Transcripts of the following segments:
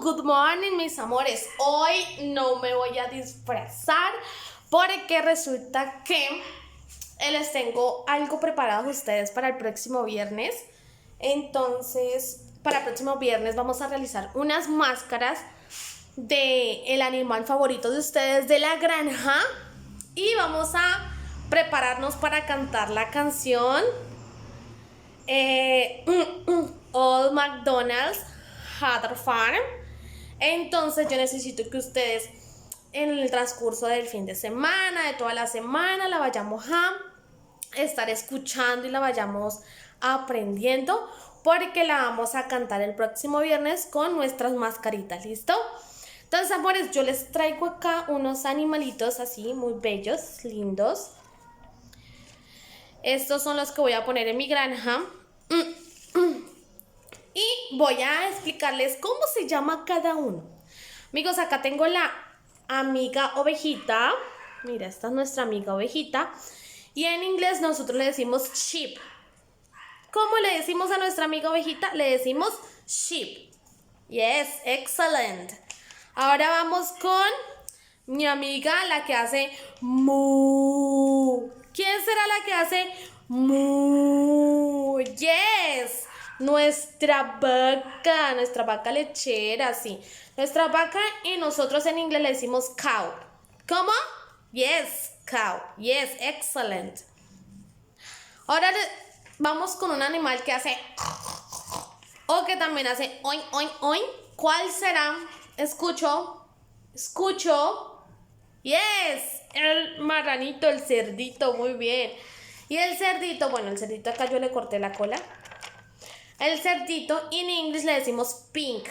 good morning, mis amores. Hoy no me voy a disfrazar porque resulta que les tengo algo preparado a ustedes para el próximo viernes. Entonces, para el próximo viernes vamos a realizar unas máscaras del animal favorito de ustedes de la granja y vamos a prepararnos para cantar la canción Old MacDonald's had a farm. Entonces yo necesito que ustedes en el transcurso del fin de semana, de toda la semana, la vayamos a estar escuchando y la vayamos aprendiendo, porque la vamos a cantar el próximo viernes con nuestras mascaritas, ¿listo? Entonces, amores, yo les traigo acá unos animalitos así muy bellos, lindos. Estos son los que voy a poner en mi granja. Y voy a explicarles cómo se llama cada uno. Amigos, acá tengo la amiga ovejita. Mira, esta es nuestra amiga ovejita. Y en inglés nosotros le decimos sheep. ¿Cómo le decimos a nuestra amiga ovejita? Le decimos sheep. Yes, excellent. Ahora vamos con mi amiga, la que hace moo. ¿Quién será la que hace moo? Yes, nuestra vaca lechera, sí. Nuestra vaca, y nosotros en inglés le decimos cow. ¿Cómo? Yes, cow. Yes, excellent. Ahora vamos con un animal que hace o que también hace oin, oin, oin. ¿Cuál será? Escucho. Yes, el marranito, el cerdito, muy bien. Y el cerdito, bueno, el cerdito acá yo le corté la cola. El cerdito, en inglés le decimos pig.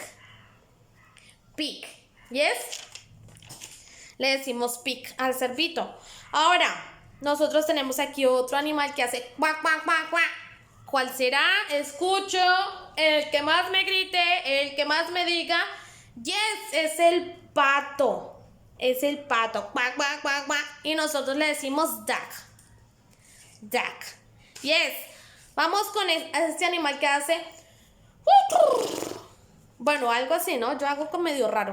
Pig, yes. Le decimos pig al cerdito. Ahora, nosotros tenemos aquí otro animal que hace cuac, cuac, cuac, cuac. ¿Cuál será? Escucho. El que más me grite, el que más me diga. Yes, es el pato. Es el pato. Cuac, cuac, cuac, cuac. Y nosotros le decimos duck. Duck. Yes. Vamos con este animal que hace. Bueno, algo así, ¿no? Yo hago con medio raro.